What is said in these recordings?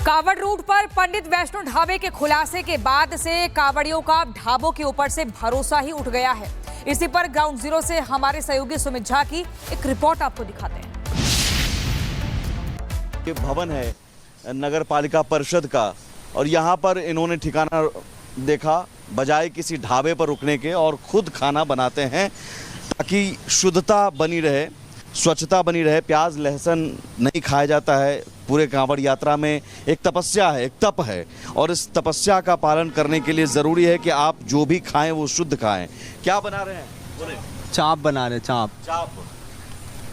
कावड़ रूट पर पंडित वैष्णो ढाबे के खुलासे के बाद से कावड़ियों का ढाबों के ऊपर से भरोसा ही उठ गया है। इसी पर ग्राउंड जीरो से हमारे सहयोगी सुमित झा की एक रिपोर्ट आपको दिखाते हैं। ये भवन है नगर पालिका परिषद का और यहाँ पर इन्होंने ठिकाना देखा बजाय किसी ढाबे पर रुकने के और खुद खाना बनाते हैं ताकि शुद्धता बनी रहे, स्वच्छता बनी रहे। प्याज लहसुन नहीं खाया जाता है। पूरे कांवड़ यात्रा में एक तपस्या है, एक तप है और इस तपस्या का पालन करने के लिए ज़रूरी है कि आप जो भी खाएं वो शुद्ध खाएं। क्या बना रहे हैं? बोले। चाप बना रहे, चाप।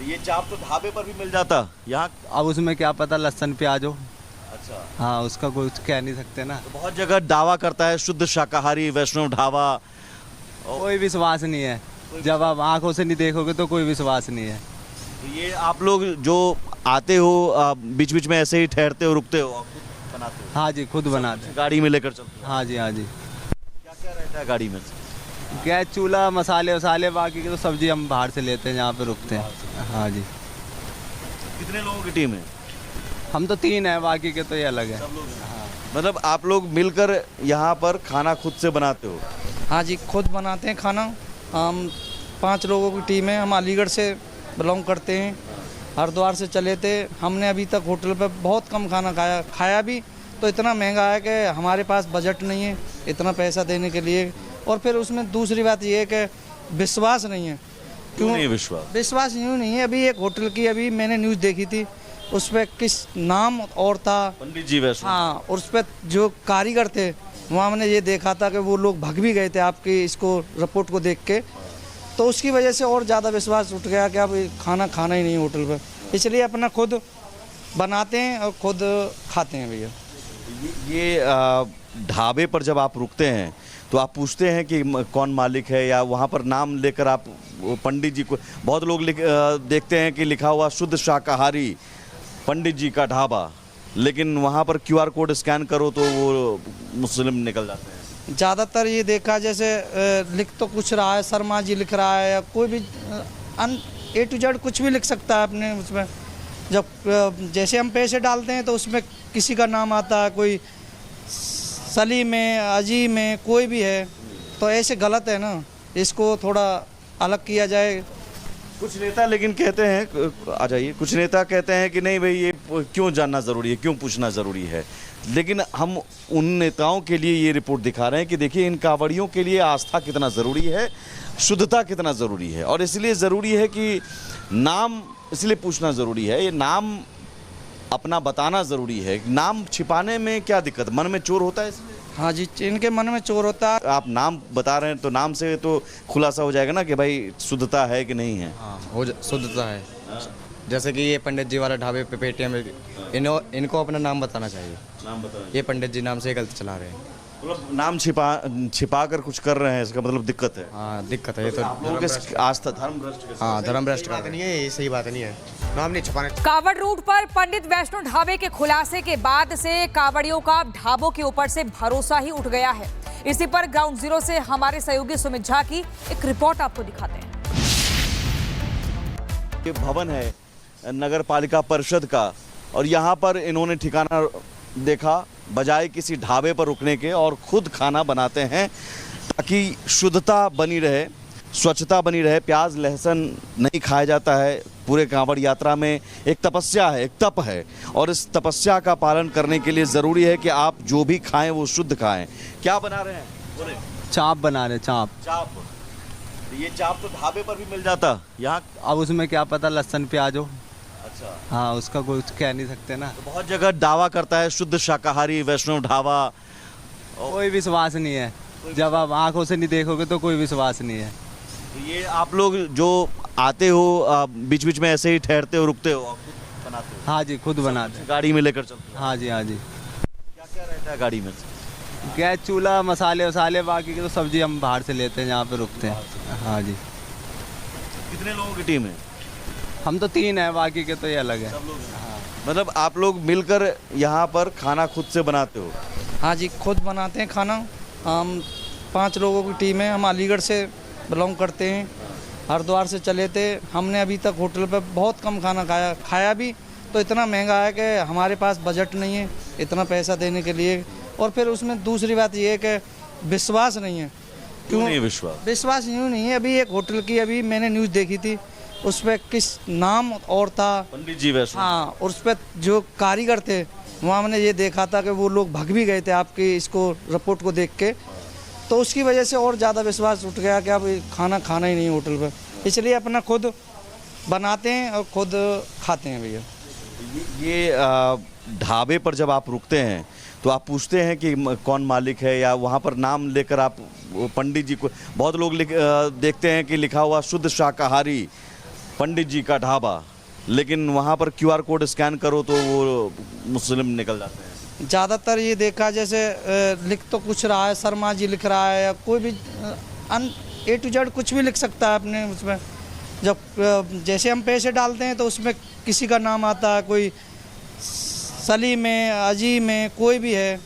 ये चाप तो ढाबे पर भी मिल जाता यहाँ। अब उसमें क्या पता लहसुन प्याज हो। अच्छा। हाँ, उसका कुछ कह नहीं सकते ना। तो बहुत जगह दावा करता है शुद्ध शाकाहारी वैष्णव ढाबा। कोई विश्वास नहीं है। जब आप आंखों से नहीं देखोगे तो कोई विश्वास नहीं है। तो ये आप लोग जो आते हो बीच बीच में ऐसे ही ठहरते हो, रुकते हो, खुद बनाते हो? हाँ जी, खुद बनाते हैं। गाड़ी में लेकर चलते हो? हाँ जी, हाँ जी। क्या क्या रहता है गाड़ी में? गैस चूल्हा, मसाले वसाले, बाकी की तो सब्जी हम बाहर से लेते हैं, यहाँ पे रुकते हैं। हाँ जी। कितने लोगों की टीम है? हम तो 3 हैं, बाकी के तो ये अलग है। सब लोग? हाँ। मतलब आप लोग मिलकर यहाँ पर खाना खुद से बनाते हो? हाँ जी, खुद बनाते हैं खाना। हम 5 लोगों की टीम है। हम अलीगढ़ से बिलोंग करते हैं, हरिद्वार से चले थे। हमने अभी तक होटल पर बहुत कम खाना खाया भी तो इतना महंगा है कि हमारे पास बजट नहीं है इतना पैसा देने के लिए। और फिर उसमें दूसरी बात ये है कि विश्वास नहीं है। क्यों नहीं विश्वास? विश्वास यूँ नहीं है। अभी एक होटल की अभी मैंने न्यूज़ देखी थी, उस पर किस नाम और था, पंडित जी वैष्णो। हाँ, और उस पर जो कारीगर थे वहाँ मैंने ये देखा था कि वो लोग भाग भी गए थे आपकी इसको रिपोर्ट को देख के। तो उसकी वजह से और ज़्यादा विश्वास उठ गया कि अब खाना खाना ही नहीं होटल पर, इसलिए अपना खुद बनाते हैं और खुद खाते हैं भैया। ये ढाबे पर जब आप रुकते हैं तो आप पूछते हैं कि कौन मालिक है, या वहाँ पर नाम लेकर आप पंडित जी को? बहुत लोग देखते हैं कि लिखा हुआ शुद्ध शाकाहारी पंडित जी का ढाबा, लेकिन वहाँ पर QR कोड स्कैन करो तो वो मुस्लिम निकल जाते हैं। ज़्यादातर ये देखा जैसे लिख तो कुछ रहा है, शर्मा जी लिख रहा है, या कोई भी A to Z कुछ भी लिख सकता है अपने उसमें। जब जैसे हम पैसे डालते हैं तो उसमें किसी का नाम आता है, कोई सलीम में, अजी में, कोई भी है, तो ऐसे गलत है ना। इसको थोड़ा अलग किया जाए। कुछ नेता लेकिन कहते हैं, आ जाइए, कुछ नेता कहते हैं कि नहीं भाई ये क्यों जानना ज़रूरी है, क्यों पूछना ज़रूरी है। लेकिन हम उन नेताओं के लिए ये रिपोर्ट दिखा रहे हैं कि देखिए इन कांवड़ियों के लिए आस्था कितना ज़रूरी है, शुद्धता कितना ज़रूरी है। और इसलिए ज़रूरी है कि नाम इसलिए पूछना ज़रूरी है, ये नाम अपना बताना ज़रूरी है। नाम छिपाने में क्या दिक्कत? मन में चोर होता है इसलिए? हाँ जी, इनके मन में चोर होता है। आप नाम बता रहे हैं तो नाम से तो खुलासा हो जाएगा ना कि भाई शुद्धता है कि नहीं है। हाँ, शुद्धता है। जैसे कि ये पंडित जी वाला ढाबे पे पेटीएम, इनको अपना नाम बताना चाहिए। नाम बताना। ये पंडित जी नाम से गलत चला रहे हैं। मतलब नाम छिपा कर कुछ कर रहे हैं, इसका मतलब दिक्कत है। हाँ, दिक्कत है ये तो। लोगों के आस्था धर्म भ्रष्ट। हाँ, धर्म भ्रष्ट बात नहीं है, ये सही बात नहीं है। नाम नहीं छुपाना। कावड़ रूट पर पंडित वैष्णो ढाबे के खुलासे के बाद से कावड़ियों का ढाबों के ऊपर से भरोसा ही उठ गया है। इसी पर ग्राउंड जीरो से हमारे सहयोगी सुमित झा की एक रिपोर्ट आपको दिखाते हैं। ये भवन है नगर पालिका परिषद का और यहाँ पर इन्होंने ठिकाना देखा बजाय किसी ढाबे पर रुकने के और खुद खाना बनाते हैं ताकि शुद्धता बनी रहे, स्वच्छता बनी रहे। प्याज लहसुन नहीं खाया जाता है। पूरे कांवड़ यात्रा में एक तपस्या है, एक तप है और इस तपस्या का पालन करने के लिए ज़रूरी है कि आप जो भी खाएं वो शुद्ध खाएं। क्या बना रहे हैं? बोले। चाप बना रहे, चाप। ये चाप तो ढाबे पर भी मिल जाता यहाँ। अब उसमें क्या पता लहसुन प्याज हो। अच्छा। हाँ, उसका कुछ कह नहीं सकते ना। तो बहुत जगह दावा करता है शुद्ध शाकाहारी वैष्णव ढाबा। कोई विश्वास नहीं है। जब आप आंखों से नहीं देखोगे तो कोई विश्वास नहीं है। तो ये आप लोग जो आते हो बीच बीच में ऐसे ही ठहरते हो, रुकते हो, खुद बनाते हो? हाँ जी, खुद बनाते हैं। गाड़ी में लेकर चलते हो? हाँ जी, हाँ जी। क्या क्या रहता है गाड़ी में? गैस चूल्हा, मसाले वसाले, बाकी की तो सब्जी हम बाहर से लेते हैं, यहाँ पे रुकते हैं। हाँ जी। कितने लोगों की टीम है? हम तो 3 हैं, बाकी के तो ये अलग है। सब लोग? हाँ। मतलब आप लोग मिलकर यहाँ पर खाना खुद से बनाते हो? हाँ जी, खुद बनाते हैं खाना। हम 5 लोगों की टीम है। हम अलीगढ़ से बिलोंग करते हैं, हरिद्वार से चले थे। हमने अभी तक होटल पर बहुत कम खाना खाया भी तो इतना महंगा है कि हमारे पास बजट नहीं है इतना पैसा देने के लिए। और फिर उसमें दूसरी बात ये है कि विश्वास नहीं है। क्यों नहीं विश्वास? विश्वास यूँ नहीं है। अभी एक होटल की अभी मैंने न्यूज़ देखी थी, उस पर किस नाम और था, पंडित जी वैष्णो। हाँ, और उस पर जो कारीगर थे वहाँ मैंने ये देखा था कि वो लोग भाग भी गए थे आपकी इसको रिपोर्ट को देख के। तो उसकी वजह से और ज़्यादा विश्वास उठ गया कि अब खाना खाना ही नहीं होटल पर, इसलिए अपना खुद बनाते हैं और खुद खाते हैं भैया। ये ढाबे पर जब आप रुकते हैं तो आप पूछते हैं कि कौन मालिक है, या वहाँ पर नाम लेकर आप पंडित जी को, बहुत लोग देखते हैं कि लिखा हुआ शुद्ध शाकाहारी पंडित जी का ढाबा, लेकिन वहाँ पर क्यूआर कोड स्कैन करो तो वो मुस्लिम निकल जाते हैं। ज़्यादातर ये देखा जैसे लिख तो कुछ रहा है, शर्मा जी लिख रहा है, या कोई भी A to Z कुछ भी लिख सकता है अपने उसमें। जब जैसे हम पैसे डालते हैं तो उसमें किसी का नाम आता है, कोई सलीम है, अजीम है, कोई भी है,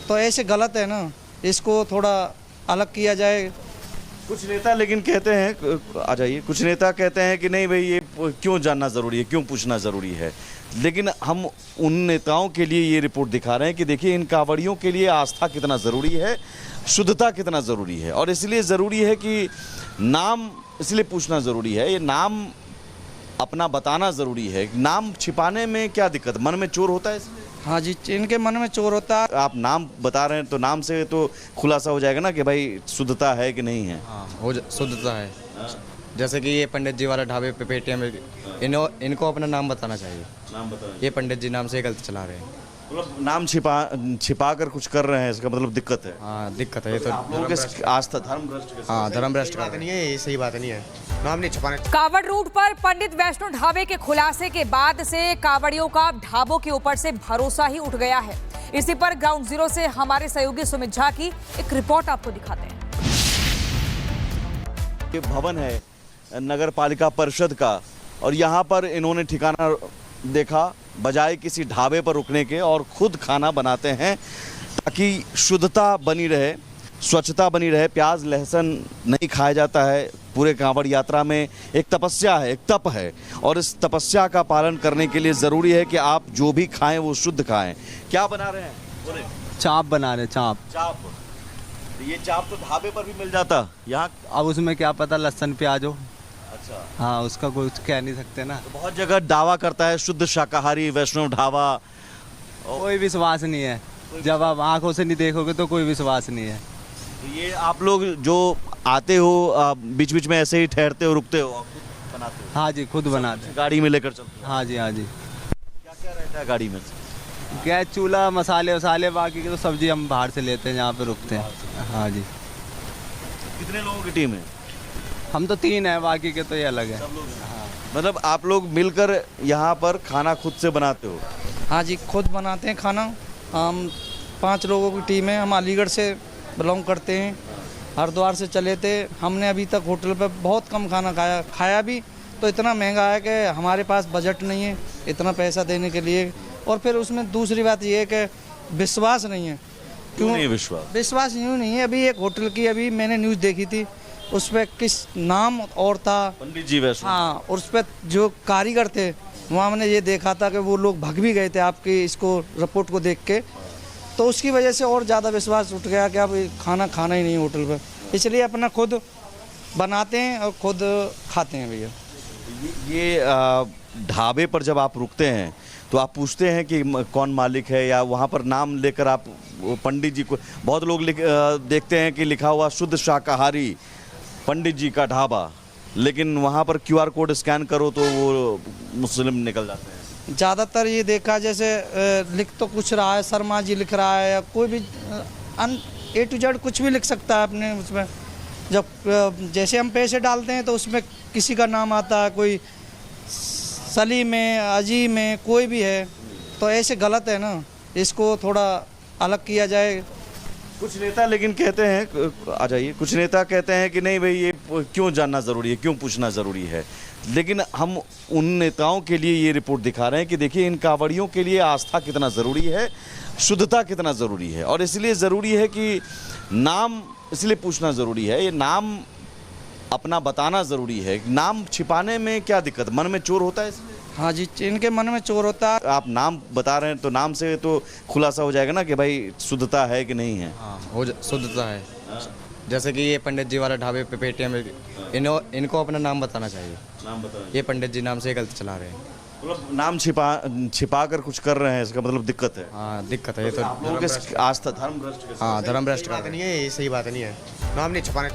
तो ऐसे गलत है ना, इसको थोड़ा अलग किया जाए। कुछ नेता लेकिन कहते हैं, आ जाइए, कुछ नेता कहते हैं कि नहीं भाई ये क्यों जानना ज़रूरी है, क्यों पूछना ज़रूरी है। लेकिन हम उन नेताओं के लिए ये रिपोर्ट दिखा रहे हैं कि देखिए इन कांवड़ियों के लिए आस्था कितना ज़रूरी है, शुद्धता कितना ज़रूरी है, और इसलिए ज़रूरी है कि नाम इसलिए पूछना ज़रूरी है, ये नाम अपना बताना ज़रूरी है। नाम छिपाने में क्या दिक्कत, मन में चोर होता है इसलिए? हाँ जी, इनके मन में चोर होता है। आप नाम बता रहे हैं तो नाम से तो खुलासा हो जाएगा ना कि भाई शुद्धता है कि नहीं है। हाँ शुद्धता है। जैसे कि ये पंडित जी वाला ढाबे पे पेटीएम, इनको अपना नाम बताना चाहिए। नाम बताएं। ये पंडित जी नाम से गलत चला रहे हैं। मतलब नाम छिपा कर कुछ कर रहे हैं, इसका मतलब दिक्कत है। हाँ दिक्कत है ये तो। आप लोगों के आस्था धर्म भ्रष्ट। हाँ धर्म भ्रष्ट बात नहीं है, ये सही बात नहीं है, नाम नहीं छुपाने। कावड़ रूट पर पंडित वैष्णो ढाबे के खुलासे के बाद से कावड़ियों का ढाबों के ऊपर से भरोसा ही उठ गया है। इसी पर ग्राउंड जीरो से हमारे सहयोगी सुमित झा की एक रिपोर्ट आपको दिखाते हैं। ये भवन है नगर पालिका परिषद का, और यहाँ पर इन्होंने ठिकाना देखा बजाय किसी ढाबे पर रुकने के, और खुद खाना बनाते हैं ताकि शुद्धता बनी रहे, स्वच्छता बनी रहे। प्याज लहसुन नहीं खाया जाता है। पूरे कांवड़ यात्रा में एक तपस्या है, एक तप है, और इस तपस्या का पालन करने के लिए ज़रूरी है कि आप जो भी खाएं वो शुद्ध खाएं। क्या बना रहे हैं? बोले। चाप बना रहे, चाप। ये चाप तो ढाबे पर भी मिल जाता यहाँ। अब उसमें क्या पता लहसुन प्याज हो। अच्छा। हाँ, उसका कुछ कह नहीं सकते ना। तो बहुत जगह दावा करता है शुद्ध शाकाहारी वैष्णव ढाबा, कोई विश्वास नहीं है। जब आप आंखों से नहीं देखोगे तो कोई विश्वास नहीं है। तो ये आप लोग जो आते हो, बीच बीच में ऐसे ही ठहरते हो, रुकते हो, और खुद बनाते हो? हाँ जी, खुद बनाते हैं। गाड़ी में लेकर चलते हो? हाँ जी, हाँ जी। क्या क्या रहता है गाड़ी में? गैस चूल्हा, मसाले वसाले, बाकी की तो सब्जी हम बाहर से लेते हैं, यहाँ पे रुकते हैं। हाँ जी। कितने लोगों की टीम है? हम तो 3 हैं, बाकी के तो ये अलग है। हाँ। मतलब आप लोग मिलकर यहाँ पर खाना खुद से बनाते हो? हाँ जी, खुद बनाते हैं खाना। हम 5 लोगों की टीम है। हम अलीगढ़ से बिलोंग करते हैं, हरिद्वार से चले थे। हमने अभी तक होटल पर बहुत कम खाना खाया भी, तो इतना महंगा है कि हमारे पास बजट नहीं है इतना पैसा देने के लिए। और फिर उसमें दूसरी बात ये है कि विश्वास नहीं है। क्यों नहीं विश्वास? विश्वास यूँ नहीं है। अभी एक होटल की अभी मैंने न्यूज़ देखी थी, उस पर किस नाम और था, पंडित जी वैष्णो। हाँ, और उस पर जो कारीगर थे वहाँ मैंने ये देखा था कि वो लोग भाग भी गए थे आपकी इसको रिपोर्ट को देख के। तो उसकी वजह से और ज़्यादा विश्वास उठ गया कि अब खाना खाना ही नहीं होटल पर, इसलिए अपना खुद बनाते हैं और खुद खाते हैं भैया। ये ढाबे पर जब आप रुकते हैं तो आप पूछते हैं कि कौन मालिक है, या वहाँ पर नाम लेकर आप पंडित जी को, बहुत लोग देखते हैं कि लिखा हुआ शुद्ध शाकाहारी पंडित जी का ढाबा, लेकिन वहाँ पर क्यूआर कोड स्कैन करो तो वो मुस्लिम निकल जाते हैं। ज़्यादातर ये देखा जैसे लिख तो कुछ रहा है, शर्मा जी लिख रहा है, या कोई भी A to Z कुछ भी लिख सकता है अपने उसमें। जब जैसे हम पैसे डालते हैं तो उसमें किसी का नाम आता है, कोई सलीम है, अजीम है, कोई भी है, तो ऐसे गलत है ना, इसको थोड़ा अलग किया जाए। कुछ नेता लेकिन कहते हैं, आ जाइए, कुछ नेता कहते हैं कि नहीं भाई ये क्यों जानना ज़रूरी है, क्यों पूछना ज़रूरी है। लेकिन हम उन नेताओं के लिए ये रिपोर्ट दिखा रहे हैं कि देखिए इन कांवड़ियों के लिए आस्था कितना ज़रूरी है, शुद्धता कितना ज़रूरी है, और इसलिए ज़रूरी है कि नाम इसलिए पूछना ज़रूरी है, ये नाम अपना बताना ज़रूरी है। नाम छिपाने में क्या दिक्कत, मन में चोर होता है इसलिए? हाँ जी, इनके मन में चोर होता है। आप नाम बता रहे हैं तो नाम से तो खुलासा हो जाएगा ना कि भाई शुद्धता है कि नहीं है। हाँ शुद्धता है। जैसे कि ये पंडित जी वाला ढाबे पे पेटीएम इनको अपना नाम बताना चाहिए। नाम बताएं। ये पंडित जी नाम से गलत चला रहे हैं। मतलब नाम छिपा कर कुछ कर रहे हैं, इसका मतलब दिक्कत है। हाँ दिक्कत है ये तो। लोगों के आस्था धर्म भ्रष्ट के हाँ धर्म भ्रष्ट बात नहीं है, ये सही बात नहीं है। नाम नहीं छुपाने